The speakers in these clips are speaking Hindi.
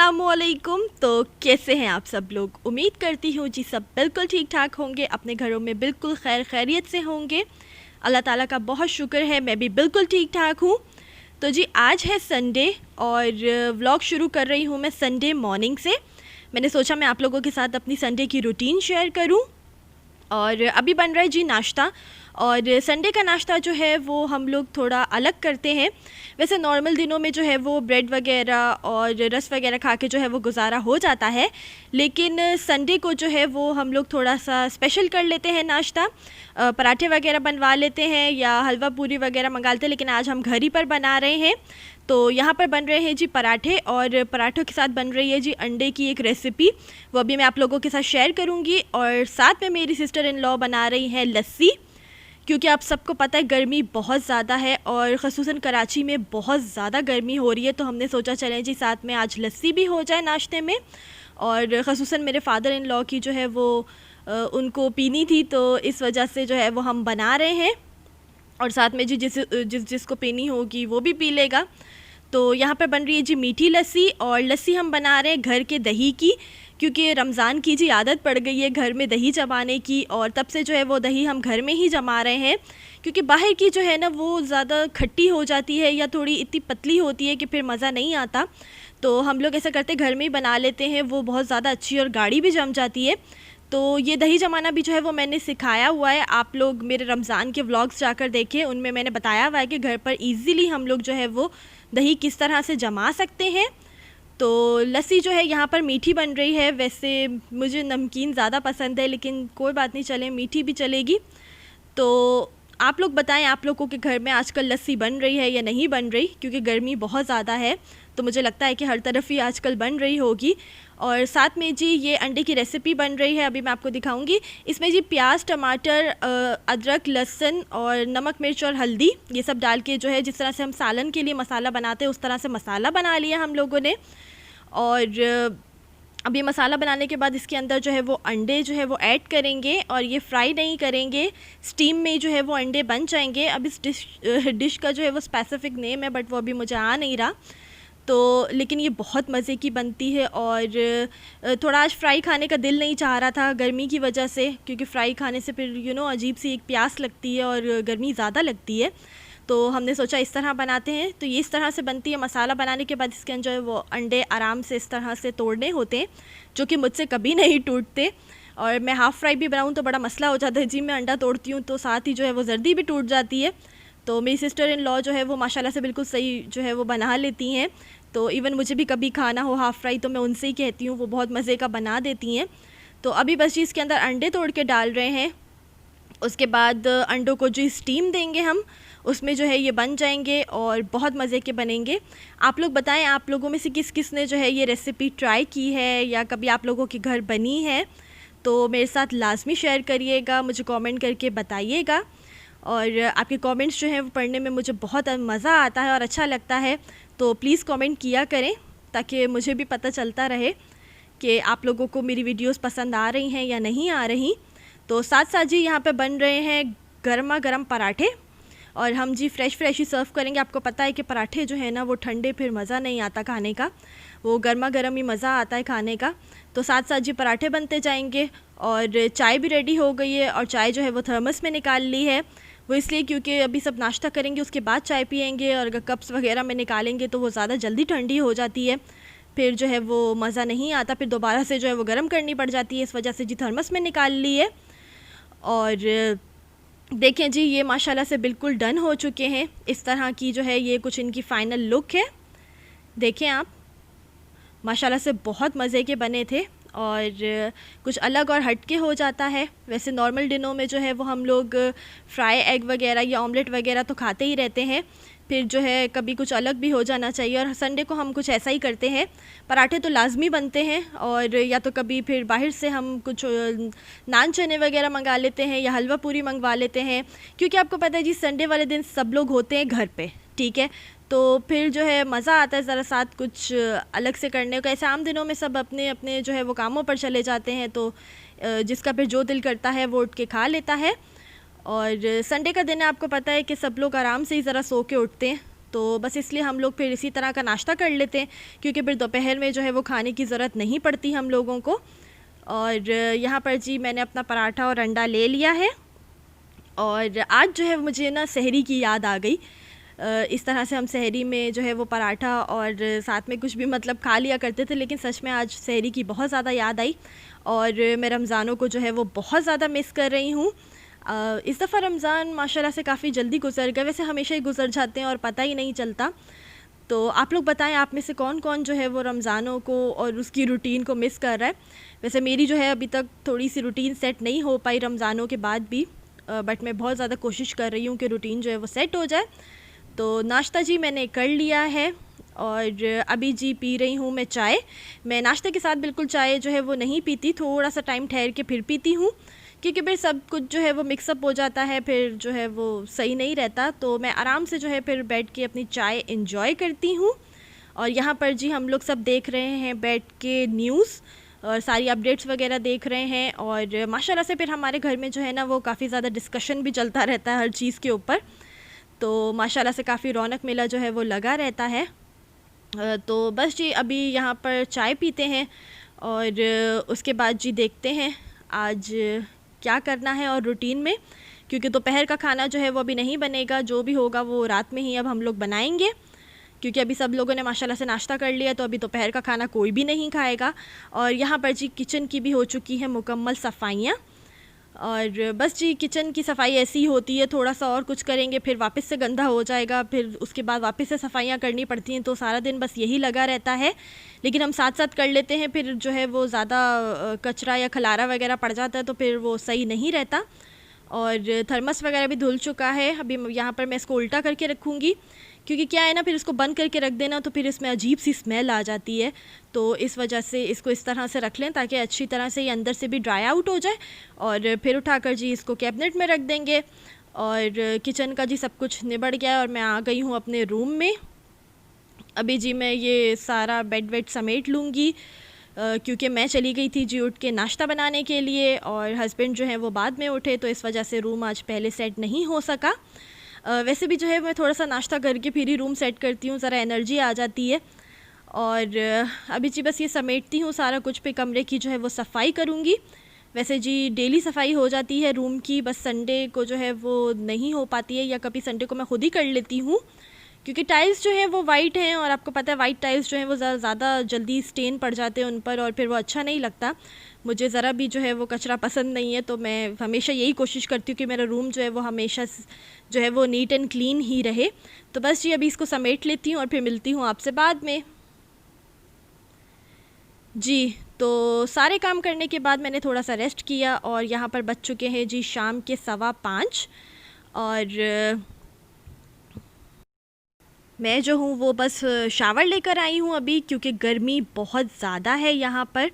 अस्सलामुअलैकुम। तो कैसे हैं आप सब लोग? उम्मीद करती हूँ जी सब बिल्कुल ठीक ठाक होंगे, अपने घरों में बिल्कुल खैर खैरियत से होंगे। अल्लाह ताला का बहुत शुक्र है, मैं भी बिल्कुल ठीक ठाक हूँ। तो जी आज है संडे और व्लॉग शुरू कर रही हूँ मैं संडे मॉर्निंग से। मैंने सोचा मैं आप लोगों के साथ अपनी संडे की रूटीन शेयर करूँ। और अभी बन रहा है जी नाश्ता, और संडे का नाश्ता जो है वो हम लोग थोड़ा अलग करते हैं। वैसे नॉर्मल दिनों में जो है वो ब्रेड वगैरह और रस वगैरह खा के जो है वो गुजारा हो जाता है, लेकिन संडे को जो है वो हम लोग थोड़ा सा स्पेशल कर लेते हैं नाश्ता। पराठे वगैरह बनवा लेते हैं या हलवा पूरी वगैरह मंगा लेते हैं, लेकिन आज हम घर ही पर बना रहे हैं। तो यहाँ पर बन रहे हैं जी पराठे, और पराठों के साथ बन रही है जी अंडे की एक रेसिपी, वो अभी मैं आप लोगों के साथ शेयर करूँगी। और साथ में मेरी सिस्टर इन लॉ बना रही है लस्सी, क्योंकि आप सबको पता है गर्मी बहुत ज़्यादा है और ख़ुसूसन कराची में बहुत ज़्यादा गर्मी हो रही है। तो हमने सोचा चलें जी साथ में आज लस्सी भी हो जाए नाश्ते में। और ख़ुसूसन मेरे फादर इन लॉ की जो है वो उनको पीनी थी, तो इस वजह से जो है वो हम बना रहे हैं। और साथ में जी जिसको पीनी होगी वो भी पी लेगा। तो यहाँ पर बन रही है जी मीठी लस्सी, और लस्सी हम बना रहे हैं घर के दही की, क्योंकि रमज़ान की जी आदत पड़ गई है घर में दही जमाने की, और तब से जो है वो दही हम घर में ही जमा रहे हैं। क्योंकि बाहर की जो है ना वो ज़्यादा खट्टी हो जाती है या थोड़ी इतनी पतली होती है कि फिर मज़ा नहीं आता। तो हम लोग ऐसा करते घर में ही बना लेते हैं, वो बहुत ज़्यादा अच्छी और गाढ़ी भी जम जाती है। तो ये दही जमाना भी जो है वो मैंने सिखाया हुआ है, आप लोग मेरे रमज़ान के व्लॉग्स जाकर देखें, उनमें मैंने बताया हुआ है कि घर पर ईज़िली हम लोग जो है वो दही किस तरह से जमा सकते हैं। तो लस्सी जो है यहाँ पर मीठी बन रही है। वैसे मुझे नमकीन ज़्यादा पसंद है, लेकिन कोई बात नहीं, चले मीठी भी चलेगी। तो आप लोग बताएं आप लोगों के घर में आजकल लस्सी बन रही है या नहीं बन रही, क्योंकि गर्मी बहुत ज़्यादा है तो मुझे लगता है कि हर तरफ ही आजकल बन रही होगी। और साथ में जी ये अंडे की रेसिपी बन रही है, अभी मैं आपको दिखाऊंगी। इसमें जी प्याज, टमाटर, अदरक, लहसुन और नमक, मिर्च और हल्दी ये सब डाल के जो है जिस तरह से हम सालन के लिए मसाला बनाते हैं उस तरह से मसाला बना लिया हम लोगों ने। और अब ये मसाला बनाने के बाद इसके अंदर जो है वो अंडे जो है वो ऐड करेंगे, और ये फ्राई नहीं करेंगे, स्टीम में जो है वो अंडे बन जाएंगे। अब इस डिश का जो है वो स्पेसिफिक नेम है, बट वो अभी मुझे आ नहीं रहा। तो लेकिन ये बहुत मज़े की बनती है, और थोड़ा आज फ्राई खाने का दिल नहीं चाह रहा था गर्मी की वजह से, क्योंकि फ्राई खाने से फिर अजीब सी एक प्यास लगती है और गर्मी ज़्यादा लगती है। तो हमने सोचा इस तरह बनाते हैं। तो ये इस तरह से बनती है। मसाला बनाने के बाद इसके अंदर जो है वो अंडे आराम से इस तरह से तोड़ने होते हैं, जो कि मुझसे कभी नहीं टूटते। और मैं हाफ़ फ्राई भी बनाऊँ तो बड़ा मसला हो जाता है जी, मैं अंडा तोड़ती हूँ तो साथ ही जो है वो जर्दी भी टूट जाती है। तो मेरी सिस्टर इन लॉ जो है वो माशाल्लाह से बिल्कुल सही जो है वो बना लेती हैं। तो इवन मुझे भी कभी खाना हो हाफ़ फ्राई तो मैं उनसे ही कहती हूँ, वो बहुत मज़े का बना देती हैं। तो अभी बस जी इसके अंदर अंडे तोड़ के डाल रहे हैं। उसके बाद अंडों को जो स्टीम देंगे हम, उसमें जो है ये बन जाएंगे और बहुत मज़े के बनेंगे। आप लोग बताएं आप लोगों में से किस किस ने जो है ये रेसिपी ट्राई की है या कभी आप लोगों के घर बनी है, तो मेरे साथ लाजमी शेयर करिएगा, मुझे कमेंट करके बताइएगा। और आपके कमेंट्स जो हैं वो पढ़ने में मुझे बहुत मज़ा आता है और अच्छा लगता है। तो प्लीज़ कमेंट किया करें ताकि मुझे भी पता चलता रहे कि आप लोगों को मेरी वीडियोस पसंद आ रही हैं या नहीं आ रही। तो साथ साथ जी यहाँ पे बन रहे हैं गर्मा गर्म पराठे, और हम जी फ्रेश ही सर्व करेंगे। आपको पता है कि पराठे जो है ना वो ठंडे फिर मज़ा नहीं आता खाने का, वो गर्मा गर्म ही मज़ा आता है खाने का। तो साथ साथ जी पराठे बनते जाएंगे, और चाय भी रेडी हो गई है। और चाय जो है वो थर्मस में निकाल ली है, वो इसलिए क्योंकि अभी सब नाश्ता करेंगे उसके बाद चाय पियेंगे, और अगर कप्स वगैरह में निकालेंगे तो वो ज़्यादा जल्दी ठंडी हो जाती है, फिर जो है वो मज़ा नहीं आता, फिर दोबारा से जो है वो गर्म करनी पड़ जाती है। इस वजह से जी थर्मस में निकाल ली है। और देखें जी ये माशाल्लाह से बिल्कुल डन हो चुके हैं। इस तरह की जो है ये कुछ इनकी फ़ाइनल लुक है, देखें आप, माशाल्लाह से बहुत मज़े के बने थे और कुछ अलग और हटके हो जाता है। वैसे नॉर्मल दिनों में जो है वो हम लोग फ्राई एग वगैरह या ऑमलेट वगैरह तो खाते ही रहते हैं, फिर जो है कभी कुछ अलग भी हो जाना चाहिए, और संडे को हम कुछ ऐसा ही करते हैं। पराठे तो लाजमी बनते हैं, और या तो कभी फिर बाहर से हम कुछ नान चने वगैरह मंगा लेते हैं या हलवा पूरी मंगवा लेते हैं, क्योंकि आपको पता है जी संडे वाले दिन सब लोग होते हैं घर पे, ठीक है, तो फिर जो है मज़ा आता है ज़रा साथ कुछ अलग से करने को। ऐसे आम दिनों में सब अपने अपने जो है वो कामों पर चले जाते हैं, तो जिसका फिर जो दिल करता है वो उठ के खा लेता है। और संडे का दिन है, आपको पता है कि सब लोग आराम से ही ज़रा सो के उठते हैं, तो बस इसलिए हम लोग फिर इसी तरह का नाश्ता कर लेते हैं, क्योंकि फिर दोपहर में जो है वो खाने की ज़रूरत नहीं पड़ती हम लोगों को। और यहाँ पर जी मैंने अपना पराठा और अंडा ले लिया है। और आज जो है मुझे ना सहरी की याद आ गई। इस तरह से हम सहरी में जो है वो पराठा और साथ में कुछ भी मतलब खा लिया करते थे, लेकिन सच में आज सहरी की बहुत ज़्यादा याद आई और मैं रमज़ानों को जो है वो बहुत ज़्यादा मिस कर रही हूँ। इस दफ़ा रमज़ान माशाल्लाह से काफ़ी जल्दी गुजर गए, वैसे हमेशा ही गुजर जाते हैं और पता ही नहीं चलता। तो आप लोग बताएं, आप में से कौन कौन जो है वो रमज़ानों को और उसकी रूटीन को मिस कर रहा है। वैसे मेरी जो है अभी तक थोड़ी सी रूटीन सेट नहीं हो पाई रमज़ानों के बाद भी, बट मैं बहुत ज़्यादा कोशिश कर रही हूँ कि रूटीन जो है वो सेट हो जाए। तो नाश्ता जी मैंने कर लिया है और अभी जी पी रही हूँ मैं चाय। मैं नाश्ते के साथ बिल्कुल चाय जो है वो नहीं पीती, थोड़ा सा टाइम ठहर के फिर पीती हूँ, क्योंकि फिर सब कुछ जो है वो मिक्सअप हो जाता है, फिर जो है वो सही नहीं रहता। तो मैं आराम से जो है फिर बैठ के अपनी चाय एंजॉय करती हूँ। और यहाँ पर जी हम लोग सब देख रहे हैं बैठ के न्यूज़ और सारी अपडेट्स वगैरह देख रहे हैं। और माशाल्लाह से फिर हमारे घर में जो है ना वो काफ़ी ज़्यादा डिस्कशन भी चलता रहता है हर चीज़ के ऊपर, तो माशाल्लाह से काफ़ी रौनक मेला जो है वो लगा रहता है। तो बस जी अभी यहाँ पर चाय पीते हैं और उसके बाद जी देखते हैं आज क्या करना है और रूटीन में, क्योंकि दोपहर का खाना जो है वो अभी नहीं बनेगा, जो भी होगा वो रात में ही अब हम लोग बनाएंगे, क्योंकि अभी सब लोगों ने माशाल्लाह से नाश्ता कर लिया, तो अभी दोपहर का खाना कोई भी नहीं खाएगा। और यहाँ पर जी किचन की भी हो चुकी है मुकम्मल सफाइयाँ। और बस जी किचन की सफाई ऐसी ही होती है, थोड़ा सा और कुछ करेंगे फिर वापस से गंदा हो जाएगा, फिर उसके बाद वापस से सफाइयाँ करनी पड़ती हैं, तो सारा दिन बस यही लगा रहता है। लेकिन हम साथ साथ कर लेते हैं, फिर जो है वो ज़्यादा कचरा या खलारा वगैरह पड़ जाता है तो फिर वो सही नहीं रहता। और थर्मस वगैरह भी धुल चुका है, अभी यहाँ पर मैं इसको उल्टा करके रखूँगी, क्योंकि क्या है ना फिर इसको बंद करके रख देना तो फिर इसमें अजीब सी स्मेल आ जाती है, तो इस वजह से इसको इस तरह से रख लें ताकि अच्छी तरह से ये अंदर से भी ड्राई आउट हो जाए। और फिर उठाकर जी इसको कैबिनेट में रख देंगे। और किचन का जी सब कुछ निबड़ गया है और मैं आ गई हूँ अपने रूम में। अभी जी मैं ये सारा बेड वेड समेट लूँगी, क्योंकि मैं चली गई थी जी उठ के नाश्ता बनाने के लिए और हस्बैंड जो है वो बाद में उठे, तो इस वजह से रूम आज पहले सेट नहीं हो सका। वैसे भी जो है मैं थोड़ा सा नाश्ता करके फिर ही रूम सेट करती हूँ, ज़रा एनर्जी आ जाती है। और अभी जी बस ये समेटती हूँ सारा कुछ, पे कमरे की जो है वो सफाई करूँगी। वैसे जी डेली सफाई हो जाती है रूम की, बस संडे को जो है वो नहीं हो पाती है, या कभी संडे को मैं खुद ही कर लेती हूँ, क्योंकि टाइल्स जो हैं वो वाइट हैं और आपको पता है वाइट टाइल्स जो हैं वो ज़्यादा जल्दी स्टेन पड़ जाते हैं उन पर और फिर वो अच्छा नहीं लगता। मुझे ज़रा भी जो है वो कचरा पसंद नहीं है, तो मैं हमेशा यही कोशिश करती हूँ कि मेरा रूम जो है वो हमेशा जो है वो नीट एंड क्लीन ही रहे। तो बस जी अभी इसको समेट लेती हूँ और फिर मिलती हूँ आपसे बाद में। जी तो सारे काम करने के बाद मैंने थोड़ा सा रेस्ट किया और यहाँ पर बज चुके हैं जी शाम के 5:15 और मैं जो हूँ वो बस शावर लेकर आई हूँ अभी, क्योंकि गर्मी बहुत ज़्यादा है यहाँ पर,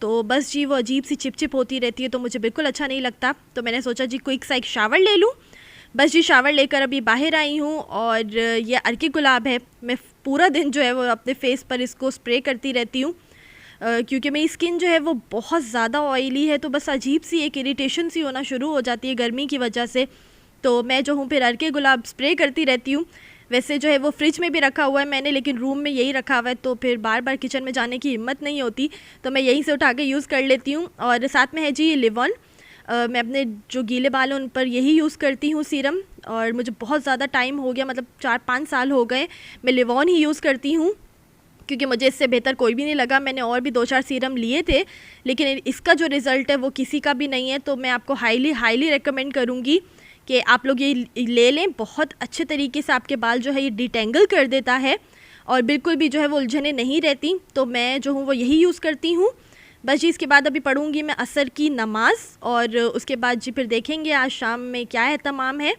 तो बस जी वो अजीब सी चिपचिप होती रहती है, तो मुझे बिल्कुल अच्छा नहीं लगता। तो मैंने सोचा जी क्विक सा एक शावर ले लूँ। बस जी शावर लेकर अभी बाहर आई हूँ और ये अर्की गुलाब है, मैं पूरा दिन जो है वो अपने फेस पर इसको स्प्रे करती रहती हूँ, क्योंकि मेरी स्किन जो है वो बहुत ज़्यादा ऑयली है, तो बस अजीब सी एक इरिटेशन सी होना शुरू हो जाती है गर्मी की वजह से। तो मैं जो हूँ फिर अर्की गुलाब स्प्रे करती रहती हूँ। वैसे जो है वो फ्रिज में भी रखा हुआ है मैंने, लेकिन रूम में यही रखा हुआ है, तो फिर बार बार किचन में जाने की हिम्मत नहीं होती, तो मैं यहीं से उठा के यूज़ कर लेती हूँ। और साथ में है जी लिवॉन, मैं अपने जो गीले बाल हैं उन पर यही यूज़ करती हूँ सीरम, और मुझे बहुत ज़्यादा टाइम हो गया, मतलब 4-5 साल हो गए मैं लिवॉन ही यूज़ करती हूँ, क्योंकि मुझे इससे बेहतर कोई भी नहीं लगा। मैंने और भी 2-4 सीरम लिए थे, लेकिन इसका जो रिज़ल्ट है वो किसी का भी नहीं है, तो मैं आपको हाईली रिकमेंड करूँगी कि आप लोग ये ले लें। बहुत अच्छे तरीके से आपके बाल जो है ये डिटेंगल कर देता है और बिल्कुल भी जो है वो उलझने नहीं रहती, तो मैं जो हूँ वो यही यूज़ करती हूँ। बस जी इसके बाद अभी पढ़ूँगी मैं असर की नमाज़ और उसके बाद जी फिर देखेंगे आज शाम में क्या है तमाम है।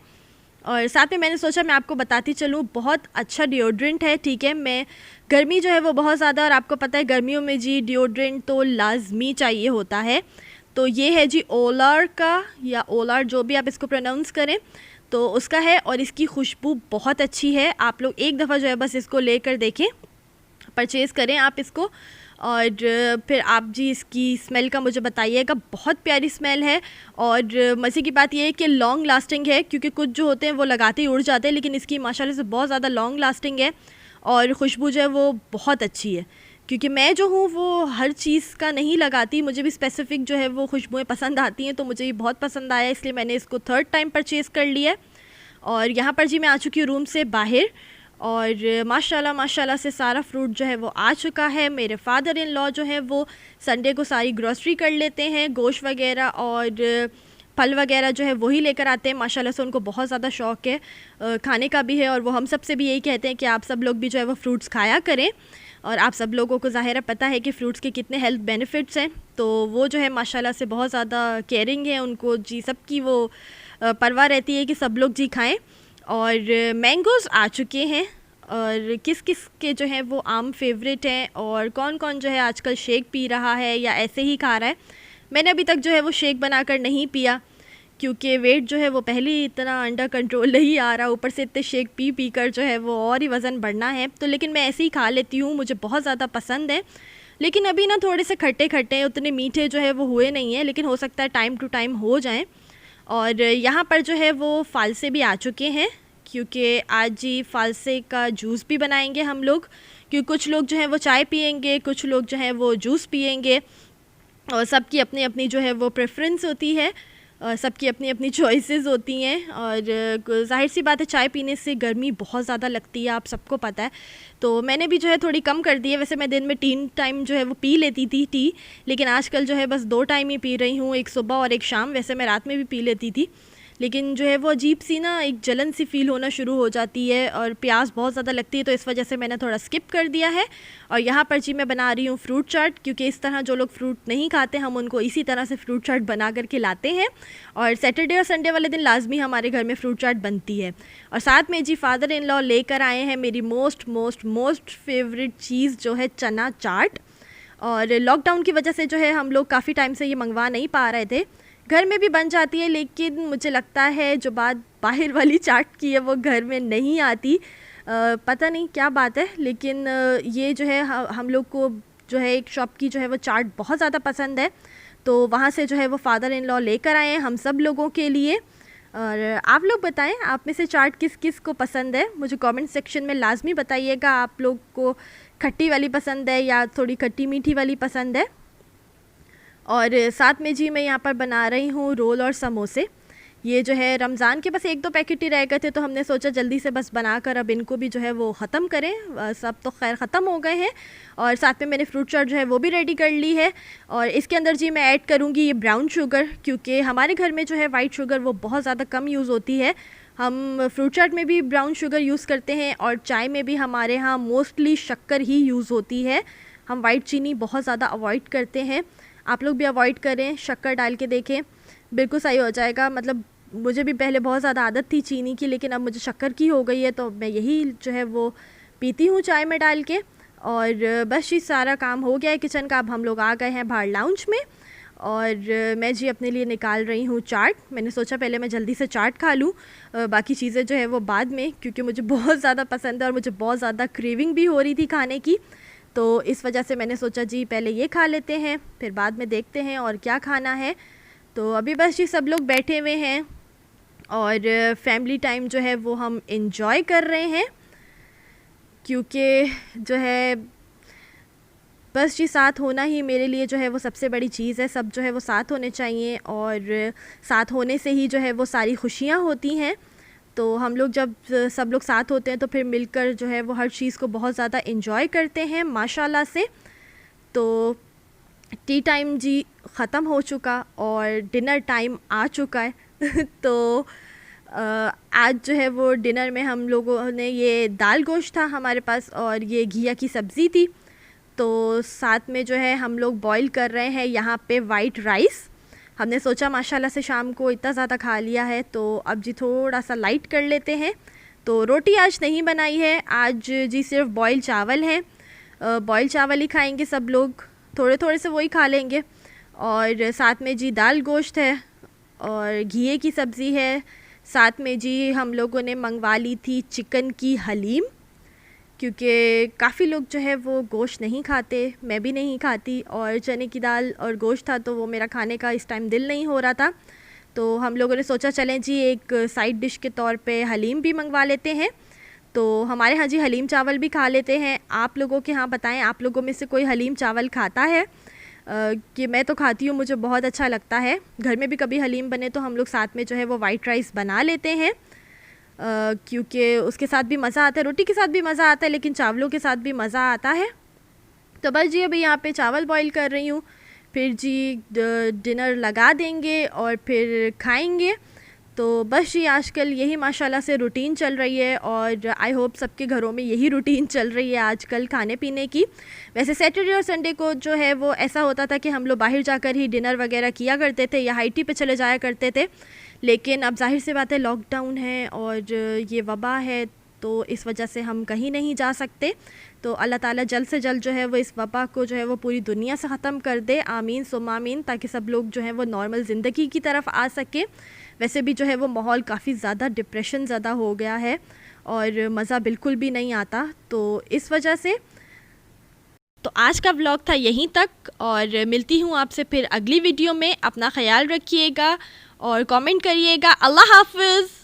और साथ में मैंने सोचा मैं आपको बताती चलूँ, बहुत अच्छा डिओड्रेंट है, ठीक है। मैं गर्मी जो है वो बहुत ज़्यादा, और आपको पता है गर्मियों में जी डिओड्रेंट तो लाजमी चाहिए होता है, तो ये है जी ओलार का, या ओलार जो भी आप इसको प्रोनाउंस करें, तो उसका है, और इसकी खुशबू बहुत अच्छी है। आप लोग एक दफ़ा जो है बस इसको लेकर देखें, परचेज़ करें आप इसको, और फिर आप जी इसकी स्मेल का मुझे बताइएगा, बहुत प्यारी स्मेल है। और मज़े की बात यह है कि लॉन्ग लास्टिंग है, क्योंकि कुछ जो होते हैं वो लगाते ही उड़ जाते हैं, लेकिन इसकी माशाल्लाह से बहुत ज़्यादा लॉन्ग लास्टिंग है और खुशबू जो है वो बहुत अच्छी है। क्योंकि मैं जो हूँ वो हर चीज़ का नहीं लगाती, मुझे भी स्पेसिफ़िक जो है वो खुशबुएँ पसंद आती हैं, तो मुझे ये बहुत पसंद आया, इसलिए मैंने इसको थर्ड टाइम परचेज़ कर लिया है। और यहाँ पर जी मैं आ चुकी हूँ रूम से बाहर, और माशाल्लाह माशाल्लाह से सारा फ्रूट जो है वो आ चुका है। मेरे फादर इन लॉ जो है वो संडे को सारी ग्रॉसरी कर लेते हैं, गोश्त वगैरह और फल वगैरह जो है वही लेकर आते हैं। माशाल्लाह से उनको बहुत ज़्यादा शौक़ है खाने का भी है, और वो हम सब से भी यही कहते हैं कि आप सब लोग भी जो है वो फ्रूट्स खाया करें। और आप सब लोगों को ज़ाहिर है पता है कि फ़्रूट्स के कितने हेल्थ बेनिफिट्स हैं, तो वो जो है माशाल्लाह से बहुत ज़्यादा केयरिंग है, उनको जी सबकी वो परवाह रहती है कि सब लोग जी खाएं। और मैंगोज़ आ चुके हैं, और किस किस के जो है वो आम फेवरेट हैं, और कौन कौन जो है आजकल शेक पी रहा है या ऐसे ही खा रहा है। मैंने अभी तक जो है वो शेक बनाकर नहीं पिया, क्योंकि वेट जो है वो पहले ही इतना अंडर कंट्रोल नहीं आ रहा, ऊपर से इतने शेक पी पी कर जो है वो और ही वज़न बढ़ना है। तो लेकिन मैं ऐसे ही खा लेती हूँ, मुझे बहुत ज़्यादा पसंद है। लेकिन अभी ना थोड़े से खट्टे खट्टे, उतने मीठे जो है वो हुए नहीं हैं, लेकिन हो सकता है टाइम टू टाइम हो जाएं। और यहाँ पर जो है वो फ़ालसे भी आ चुके हैं, क्योंकि आज जी फ़ालसे का जूस भी बनाएंगे हम लोग, क्योंकि कुछ लोग जो है वो चाय पियेंगे, कुछ लोग जो है वो जूस पियेंगे, और सबकी अपनी अपनी जो है वो प्रेफरेंस होती है, सबकी अपनी अपनी चॉइसेस होती हैं। और ज़ाहिर सी बात है चाय पीने से गर्मी बहुत ज़्यादा लगती है, आप सबको पता है। तो मैंने भी जो है थोड़ी कम कर दी है। वैसे मैं दिन में 3 टाइम जो है वो पी लेती थी टी, लेकिन आजकल जो है बस 2 टाइम ही पी रही हूँ, एक सुबह और एक शाम। वैसे मैं रात में भी पी लेती थी, लेकिन जो है वो अजीब सी ना एक जलन सी फ़ील होना शुरू हो जाती है, और प्यास बहुत ज़्यादा लगती है, तो इस वजह से मैंने थोड़ा स्किप कर दिया है। और यहाँ पर जी मैं बना रही हूँ फ्रूट चाट, क्योंकि इस तरह जो लोग फ्रूट नहीं खाते हम उनको इसी तरह से फ्रूट चाट बना कर खिलाते हैं। और सैटरडे और संडे वाले दिन लाजमी हमारे घर में फ्रूट चाट बनती है। और साथ में जी फादर इन लॉ लेकर आए हैं मेरी मोस्ट मोस्ट मोस्ट फेवरेट चीज़, जो है चना चाट। और लॉकडाउन की वजह से जो है हम लोग काफ़ी टाइम से ये मंगवा नहीं पा रहे थे। घर में भी बन जाती है, लेकिन मुझे लगता है जो बात बाहर वाली चाट की है वो घर में नहीं आती। पता नहीं क्या बात है, लेकिन ये जो है हम लोग को जो है एक शॉप की जो है वो चाट बहुत ज़्यादा पसंद है, तो वहाँ से जो है वो फादर इन लॉ लेकर आए हैं हम सब लोगों के लिए। और आप लोग बताएं, आप में से चाट किस किस को पसंद है, मुझे कमेंट सेक्शन में लाजमी बताइएगा। आप लोग को खट्टी वाली पसंद है या थोड़ी खट्टी मीठी वाली पसंद है। और साथ में जी मैं यहाँ पर बना रही हूँ रोल और समोसे। ये जो है रमज़ान के बस 1-2 पैकेट ही रह गए थे, तो हमने सोचा जल्दी से बस बनाकर अब इनको भी जो है वो ख़त्म करें। सब तो खैर ख़त्म हो गए हैं। और साथ में मैंने फ्रूट चाट जो है वो भी रेडी कर ली है। और इसके अंदर जी मैं ऐड करूँगी ये ब्राउन शुगर, क्योंकि हमारे घर में जो है वाइट शुगर वो बहुत ज़्यादा कम यूज़ होती है। हम फ्रूट चाट में भी ब्राउन शुगर यूज़ करते हैं, और चाय में भी हमारे यहाँ मोस्टली शक्कर ही यूज़ होती है। हम वाइट चीनी बहुत ज़्यादा अवॉइड करते हैं। आप लोग भी अवॉइड करें, शक्कर डाल के देखें, बिल्कुल सही हो जाएगा। मतलब मुझे भी पहले बहुत ज़्यादा आदत थी चीनी की, लेकिन अब मुझे शक्कर की हो गई है, तो मैं यही जो है वो पीती हूँ चाय में डाल के। और बस ये सारा काम हो गया है किचन का। अब हम लोग आ गए हैं बाहर लाउंज में, और मैं जी अपने लिए निकाल रही हूँ चाट। मैंने सोचा पहले मैं जल्दी से चाट खा लूँ, बाकी चीज़ें जो है वो बाद में, क्योंकि मुझे बहुत ज़्यादा पसंद है और मुझे बहुत ज़्यादा क्रेविंग भी हो रही थी खाने की। तो इस वजह से मैंने सोचा जी पहले ये खा लेते हैं, फिर बाद में देखते हैं और क्या खाना है। तो अभी बस जी सब लोग बैठे हुए हैं, और फैमिली टाइम जो है वो हम इन्जॉय कर रहे हैं, क्योंकि जो है बस जी साथ होना ही मेरे लिए जो है वो सबसे बड़ी चीज़ है। सब जो है वो साथ होने चाहिए, और साथ होने से ही जो है वो सारी खुशियाँ होती हैं। तो हम लोग जब सब लोग साथ होते हैं तो फिर मिलकर जो है वो हर चीज़ को बहुत ज़्यादा इन्जॉय करते हैं माशाल्लाह से। तो टी टाइम जी ख़त्म हो चुका और डिनर टाइम आ चुका है तो आज जो है वो डिनर में हम लोगों ने ये दाल गोश्त था हमारे पास, और ये घिया की सब्ज़ी थी। तो साथ में जो है हम लोग बॉईल कर रहे हैं यहाँ पे वाइट राइस। हमने सोचा माशाल्लाह से शाम को इतना ज़्यादा खा लिया है, तो अब जी थोड़ा सा लाइट कर लेते हैं। तो रोटी आज नहीं बनाई है, आज जी सिर्फ बॉईल चावल हैं। बॉईल चावल ही खाएंगे सब लोग, थोड़े थोड़े से वही खा लेंगे। और साथ में जी दाल गोश्त है और घिये की सब्ज़ी है। साथ में जी हम लोगों ने मंगवा ली थी चिकन की हलीम। क्योंकि काफ़ी लोग जो है वो गोश्त नहीं खाते, मैं भी नहीं खाती, और चने की दाल और गोश्त था तो वो मेरा खाने का इस टाइम दिल नहीं हो रहा था। तो हम लोगों ने सोचा चलें जी एक साइड डिश के तौर पे हलीम भी मंगवा लेते हैं। तो हमारे यहाँ जी हलीम चावल भी खा लेते हैं। आप लोगों के यहाँ बताएं, आप लोगों में से कोई हलीम चावल खाता है? कि मैं तो खाती हूँ, मुझे बहुत अच्छा लगता है। घर में भी कभी हलीम बने तो हम लोग साथ में जो है वो वाइट राइस बना लेते हैं, क्योंकि उसके साथ भी मज़ा आता है, रोटी के साथ भी मज़ा आता है, लेकिन चावलों के साथ भी मज़ा आता है। तो बस जी अभी यहाँ पे चावल बॉईल कर रही हूँ, फिर जी डिनर लगा देंगे और फिर खाएंगे। तो बस जी आजकल यही माशाल्लाह से रूटीन चल रही है, और आई होप सबके घरों में यही रूटीन चल रही है आजकल खाने पीने की। वैसे सैटरडे और संडे को जो है वो ऐसा होता था कि हम लोग बाहर जाकर ही डिनर वगैरह किया करते थे या हाई टी पे चले जाया करते थे, लेकिन अब जाहिर सी बात है लॉकडाउन है और ये वबा है, तो इस वजह से हम कहीं नहीं जा सकते। तो अल्लाह ताला जल्द से जल्द जो है वो इस वबा को जो है वो पूरी दुनिया से ख़त्म कर दे, आमीन सुम्मा आमीन, ताकि सब लोग जो है वो नॉर्मल ज़िंदगी की तरफ आ सके। वैसे भी जो है वो माहौल काफ़ी ज़्यादा डिप्रेशन ज़्यादा हो गया है और मज़ा बिल्कुल भी नहीं आता, तो इस वजह से। तो आज का व्लॉग था यहीं तक, और मिलती हूँ आपसे फिर अगली वीडियो में। अपना ख्याल रखिएगा और कमेंट करिएगा। अल्लाह हाफ़िज़।